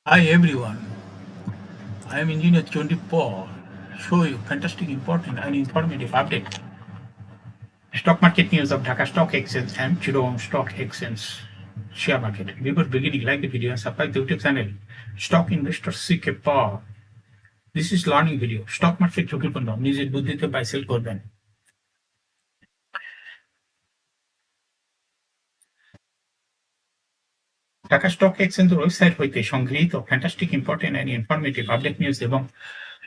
Hi everyone, I am Engineer 24. Show you fantastic, important and informative update. Stock market news of Dhaka Stock Exchange and Chittagong Stock Exchange share market. Before beginning, like the video and subscribe the YouTube channel. Stock Investor CK Power. This is learning video. Stock market ঝুঁকিপূর্ণ নিজের বুদ্ধিতে buy sell করবেন। Dhaka stock এক্সচেঞ্জের website হইতে সংগৃহীত fantastic important and informative update news এবং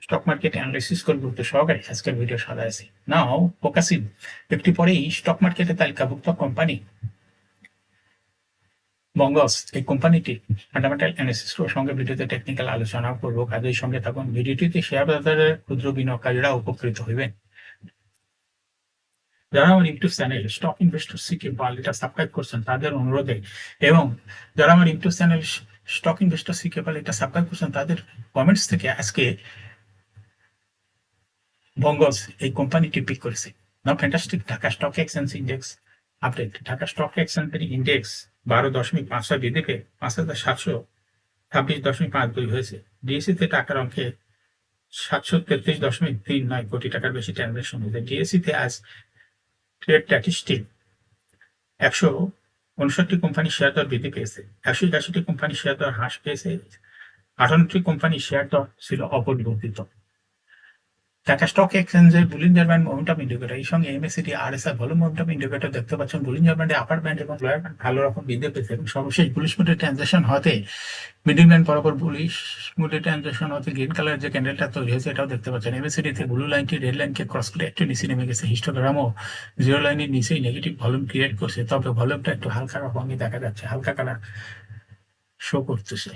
stock market analysis করে গুরুত্ব সহকারে আজকের ভিডিও সাজাইছি। নাও ফোকাসিং একটি পরেই স্টক মার্কেটে তালিকাভুক্ত কোম্পানি বঙ্গস এই কোম্পানিটি ফান্ডামেন্টাল অ্যানালিসিস সঙ্গে ভিডিওতে টেকনিক্যাল আলোচনা করবো। কাজের সঙ্গে থাকুন। ভিডিওটিতে শেয়ার বাজারের ক্ষুদ্র বিনিয়োগকারীরা উপকৃত হইবেন। যারা আমার YouTube channel stock investor CK Pal এটা সাবস্ক্রাইব করছেন তাদের অনুরোধে এবং যারা আমার YouTube channel stock investor CK Pal এটা সাবস্ক্রাইব করছেন তাদের কমেন্টস থেকে আজকে বঙ্গস এই কোম্পানিটি পিক করেছে। Now fantastic Dhaka stock exchange index update. Dhaka stock এক্সচেঞ্জের ইন্ডেক্স 12.56 বৃদ্ধিতে 5,726.52 হয়েছে। ডিএসসিতে টাকার অঙ্কে 733.39 কোটি টাকার বেশি ট্রানজাকশন হয়েছে। ডিএসসিতে আজ ট্রেড স্ট্যাটিস্টিক 159টি কোম্পানি শেয়ার দর বৃদ্ধি পেয়েছে, 181টি কোম্পানি শেয়ার দর হ্রাস পেয়েছে, 58টি কোম্পানি শেয়ার দর ছিল অপরিবর্তিত। ঢাকা স্টক এক্সচেঞ্জের বুলিঞ্জার ব্যান্ড মোমেন্টাম ইন্ডিকেটর এই সঙ্গে MACD RSI volume momentum indicator দেখতে পাচ্ছেন। বুলিঞ্জার ব্যান্ডে আপার ব্যান্ড এবং লোয়ার ব্যান্ড ভালো রকম বৃদ্ধি পেয়েছে এবং সর্বশেষ বুলিশ মুডের ট্রানজাকশন হতে মিডল ব্যান্ড বরাবর বুলিশ মুডের ট্রানজাকশন হতে গ্রিন কালার যে ক্যান্ডেলটা তৈরি হয়েছে এটাও দেখতে পাচ্ছেন। এমএসিডিতে ব্লু লাইনটি রেড লাইনকে ক্রস করে একটু নিচে নেমে গেছে। হিস্টোগ্রামও জিরো লাইনের নিচেই নেগেটিভ ভলিউম ক্রিয়েট করছে, তবে ভলিউমটা একটু হালকা রকমই দেখা যাচ্ছে, হালকা কালার শো করতেছে।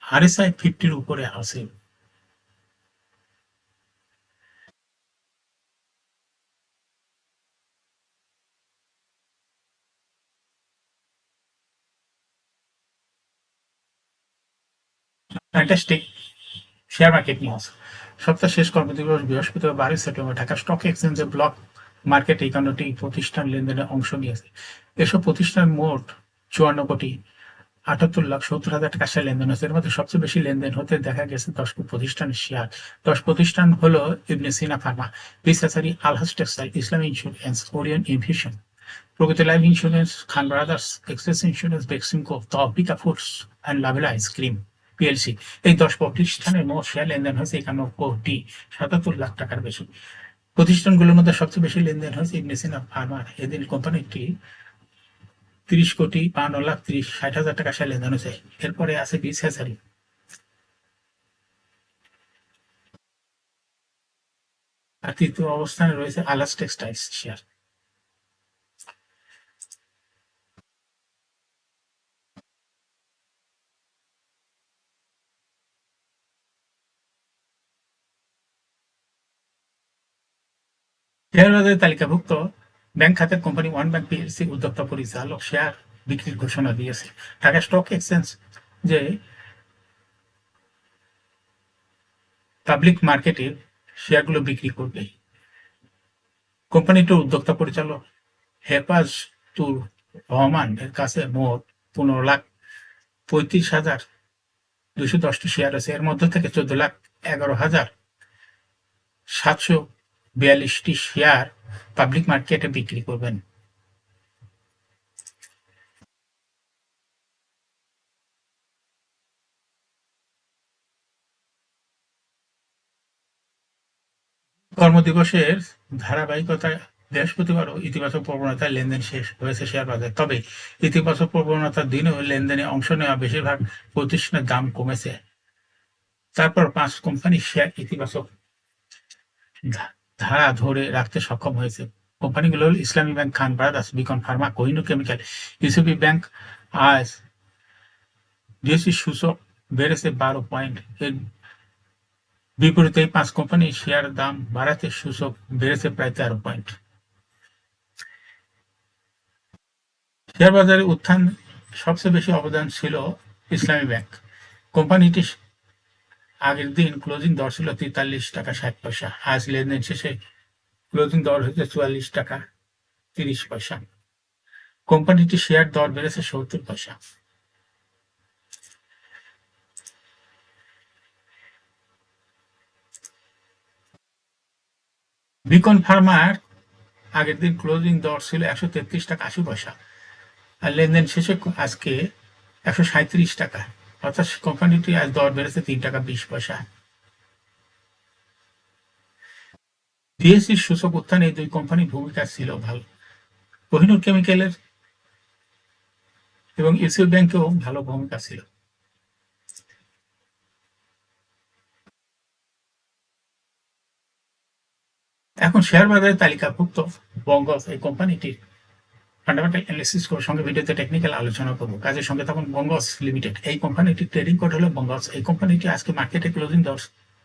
আরএসআই 50-র উপরে আছে। Fantastic share market news. সপ্তাহ শেষ কর্মদিবস বৃহস্পতিবার 12 সেপ্টেম্বর ঢাকা স্টক এক্সচেঞ্জে ব্লক মার্কেট 51টি প্রতিষ্ঠান লেনদেনে অংশ নিয়েছে। এসব প্রতিষ্ঠান মোট 54,78,70,000 টাকা শেয়ার লেনদেন হয়েছে। এর মধ্যে সবচেয়ে বেশি লেনদেন হতে দেখা গেছে 10টি প্রতিষ্ঠানের শেয়ার। 10 প্রতিষ্ঠান হলো ইবনে সিনা ফার্মা, বিসাসারি, Alhaj textile, Islami insurance, Orion infusion, Progoti life insurance, Khan brothers, access insurance, Beximco, Taufika foods and Lovello ice cream PLC. এই 10 প্রতিষ্ঠানের মোট শেয়ার লেনদেন হয়েছে 51,77,00,000 টাকার বেশি। প্রতিষ্ঠানগুলোর মধ্যে সবচেয়ে বেশি লেনদেন হয়েছে ইবনে সিনা ফার্মার। এদিন কোম্পানিটি 30,52,30,60,000 টাকা শেয়ার লেনদেন হয়েছে। এরপরে আছে বিসহাসারি, আর তৃতীয় অবস্থানে রয়েছে আলাস টেক্সটাইলস শেয়ার। শেয়ার বাজারে তালিকাভুক্ত ব্যাংক খাতের কোম্পানি ওয়ান ব্যাংক পিএলসি উদ্যোক্তা পরিচালক শেয়ার বিক্রির ঘোষণা দিয়েছে। ঢাকা স্টক এক্সচেঞ্জ যে পাবলিক মার্কেটে শেয়ারগুলো বিক্রি করবে। কোম্পানিটির উদ্যোক্তা পরিচালক হেফাজতুর রহমান এর কাছে মোট 15,35,210টি শেয়ার আছে। এর মধ্যে থেকে 14,11,742টি শেয়ার পাবলিক মার্কেটে বিক্রি করবেন। কর্মদিবসের ধারাবাহিকতায় বৃহস্পতিবারও ইতিবাচক প্রবণতায় লেনদেন শেষ হয়েছে শেয়ার বাজার। তবে ইতিবাচক প্রবণতার দিনেও লেনদেনে অংশ নেওয়া বেশিরভাগ প্রতিষ্ঠানের দাম কমেছে। তারপর 5 কোম্পানির শেয়ার ইতিবাচক ধারা ধরে রাখতে সক্ষম হয়েছে। কোম্পানিগুলো হল Islami bank, Khan brothers, Beacon pharma, Kohinoor chemical, UCB bank. আজ ডিএসই সূচক বেড়েছে 12 পয়েন্ট। এর বিপরীতে 5 কোম্পানির শেয়ার দাম বাড়াতে সূচক বেড়েছে প্রায় 13 পয়েন্ট। শেয়ার বাজারে উত্থান সবচেয়ে বেশি অবদান ছিল ইসলামী ব্যাংক। কোম্পানিটি আগের দিন ক্লোজিং দর ছিল 43.60 টাকা। আজ লেনদেন শেষে ক্লোজিং দর হয়েছে 44.30 টাকা। কোম্পানিটির শেয়ার দর বেড়েছে 70 পয়সা। বিকন ফার্মার আগের দিন ক্লোজিং দর ছিল 133 টাকা 80 পয়সা, আর লেনদেন শেষে আজকে 137 টাকা, অর্থাৎ কোম্পানিটি আজ দর বেড়েছে 3 টাকা 20 পয়সা। বিএসসির সূচক উত্থানে এই দুই কোম্পানির ভূমিকা ছিল ভালো। কোহিনুর কেমিক্যালের এবং ইউসিও ব্যাংকেও ভালো ভূমিকা ছিল। এখন শেয়ার বাজারে তালিকাভুক্ত বঙ্গজ এই কোম্পানিটির ফান্ডামেন্টাল অ্যানালিসিস করে সঙ্গে ভিডিওতে টেকনিক্যাল আলোচনা করবো। কাজের সঙ্গে তখন বঙ্গজ লিমিটেড এই কোম্পানিটির ট্রেডিং কোড হলো বঙ্গজ। এই কোম্পানিটি আজকে মার্কেটে ক্লোজিং দর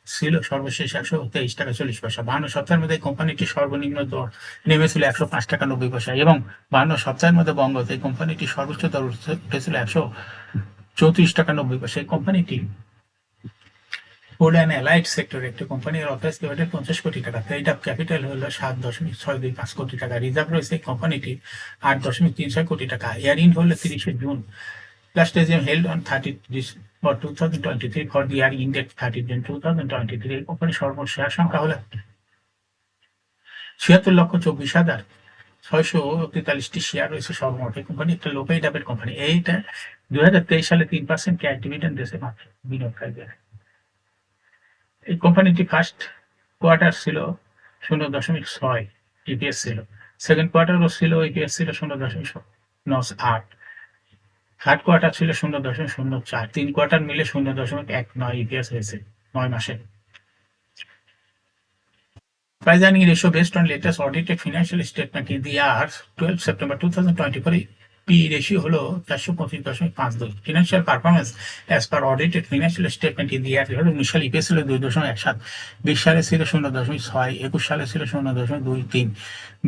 ছিল সর্বশেষ 123 টাকা 40 পয়সা। 52 সপ্তাহের মধ্যে কোম্পানিটির সর্বনিম্ন দর নেমেছিল 105 টাকা 90 পয়সা, এবং 52 সপ্তাহের মধ্যে বঙ্গজ এই কোম্পানিটির সর্বোচ্চ দর উঠেছিল 134 টাকা 90 পয়সা। এই কোম্পানিটি ফুড অ্যান্ড অ্যালাইড সেক্টরে একটি কোম্পানির অথরাইজড ক্যাপিটাল 50 কোটি টাকা, পেইড আপ ক্যাপিটাল হলো 7.625 কোটি টাকা, রিজার্ভ রয়েছে এই কোম্পানিটি 8.36 কোটি টাকা। ইয়ার-ইন হলো 30 জুন, last AGM held on 30 December 2023 for the year end date 30 June 2023। এই কোম্পানির সর্বমোট শেয়ার সংখ্যা হলো 76,24,643টি শেয়ার রয়েছে সর্বমোট। এই কোম্পানি একটা লো পেইড আপের কোম্পানি। এইটা 2023 সালে 3% ক্যাশ ডিভিডেন্ড দিয়েছে মাত্র বিনিয়োগকারীদের। এই কোম্পানিটি ফার্স্ট কোয়ার্টার ছিল 0.6 ইপিএস ছিল, সেকেন্ড কোয়ার্টারও ছিল ইপিএস ছিল 0.98, থার্ড কোয়ার্টার ছিল 0.04, 3 কোয়ার্টার মিলে 0.19 ইপিএস হয়েছে 9 মাসে। Price earning ratio based on latest audited financial statement in the year 12 September 2024, P ratio হলো 425.52। Financial performance as per audited financial statement in the year 2019 সালে EPS ছিল 2.17, 20 সালে ছিল 0.6, 21 সালে ছিল 0.23,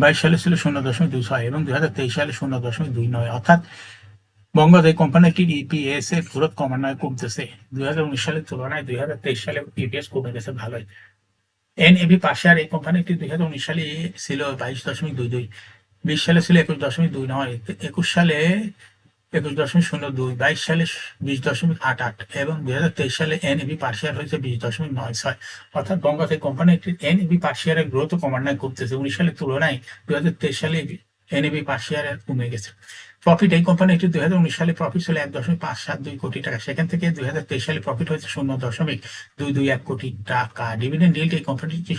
22 সালে ছিল 0.26 এবং 2023 সালে 0.29। অর্থাৎ বঙ্গজ এই কোম্পানিটির ইপিএস এর গ্রোথ ক্রমান্বয়ে কমতেছে। 2019 সালের তুলনায় 2023 সালে ইপিএস কমে গেছে ভালোই। এনএভি পার শেয়ার এই কোম্পানিটি 2019 সালে ছিল 22.22, 20 সালে ছিল 21.29, 21 সালে 21.02, 22 সালে 20.88 এবং 2023 সালে এনএভি পার শেয়ার হয়েছে 20.96। অর্থাৎ বঙ্গজ এই কোম্পানিটির এনএভি পার শেয়ারের গ্রোথ ক্রমান্বয়ে কমতেছে। 19 সালের তুলনায় 2023 সালে এনএভি পার শেয়ার কমে গেছে। প্রফিট এই কোম্পানিটির 2019 সালে প্রফিট ছিল 1.572 কোটি টাকা, সেখান থেকে 2023 সালে প্রফিট হয়েছে 0.221 কোটি টাকা। ডিভিডেন্ড ইল্ড এই কোম্পানিটি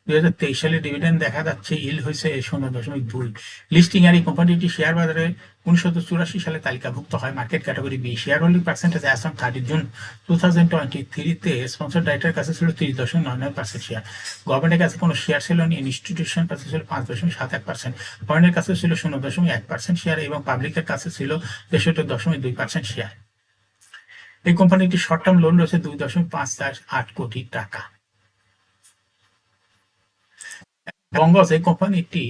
2023 সালে ডিভিডেন্ড দেখা যাচ্ছে ইল্ড হয়েছে 0.2। লিস্টিং আর এই কোম্পানিটি শেয়ার বাজারে 1984 সালে তালিকাভুক্ত হয় market category B. Share holding percentage as on 30 June 2023 sponsor ডাইরেক্টরের কাছে ছিল 30.99% শেয়ার, গভর্নমেন্টের কাছে কোনো শেয়ার ছিল না, ইনস্টিটিউশন কাছে ছিল 5.71%, ফরেনের কাছে ছিল 0.1% শেয়ার এবং পাবলিকের কাছে ছিল 63.2% শেয়ার। এই কোম্পানিটির শর্ট টার্ম লোন রয়েছে 2.548 কোটি টাকা। বঙ্গজ এই কোম্পানিটি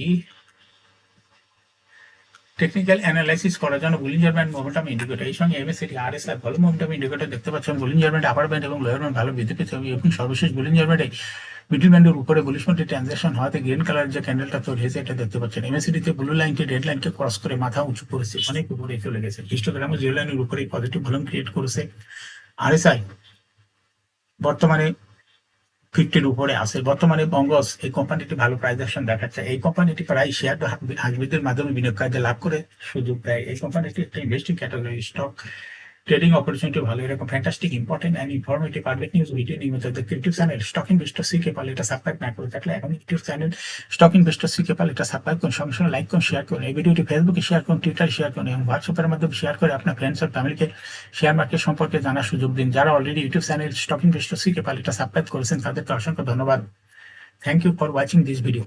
টেকনিক্যাল অ্যানালাইসিস করার জন্য বুলিঞ্জার ব্যান্ড মোমেন্টাম ইন্ডিকেটর, এই সঙ্গে এমএসিডি আরএসআই ভালো মোমেন্টাম ইন্ডিকেটর দেখতে পাচ্ছেন। বুলিঞ্জার ব্যান্ড আপার ব্যান্ড এবং লোয়ার ব্যান্ড ভালো বৃদ্ধি পেতে হবে, এবং সর্বশেষ বুলিঞ্জার ব্যান্ডে মিডল ব্যান্ডের উপরে বুলিশ মধ্যে ট্রানজাকশন হওয়াতে গ্রিন কালার যে ক্যান্ডেলটা তৈরি হয়েছে এটা দেখতে পাচ্ছেন। এমএসিডিতে ব্লু লাইনটি রেড লাইনকে ক্রস করে মাথা উঁচু করেছে, অনেক উপরে চলে গেছে। হিস্টোগ্রামে জিরো লাইনের উপরে পজিটিভ ভলিউম ক্রিয়েট করেছে। আরএসআই বর্তমানে 50-র উপরে আছে। বর্তমানে বঙ্গজ এই কোম্পানিটি ভালো প্রাইস অ্যাকশন দেখাচ্ছে। এই কোম্পানিটি প্রায় শেয়ার হাইব্রিডের মাধ্যমে বিনিয়োগকারীদের লাভ করে সুযোগ দেয়। এই কোম্পানিটি একটা investing category stock, trading opportunity ভালো। এরকম fantastic important and informative public news video নিয়মিত দেখতে YouTube channel stock investor CK Pal এটা সাবস্ক্রাইব না করে থাকলে এখন YouTube channel stock investor CK Pal এটা সাবস্ক্রাইব করুন, সঙ্গে সঙ্গে লাইক করুন, শেয়ার করুন। এই ভিডিওটি ফেসবুকে শেয়ার করুন, টুইটারে শেয়ার করুন এবং হোয়াটসঅ্যাপের মাধ্যমে শেয়ার করে আপনার ফ্রেন্ডস আর ফ্যামিলিকে শেয়ার মার্কেট সম্পর্কে জানার সুযোগ দিন। যারা already YouTube channel stock investor CK Pal এটা সাবস্ক্রাইব করেছেন তাদেরকে অসংখ্য ধন্যবাদ। Thank you for watching this video.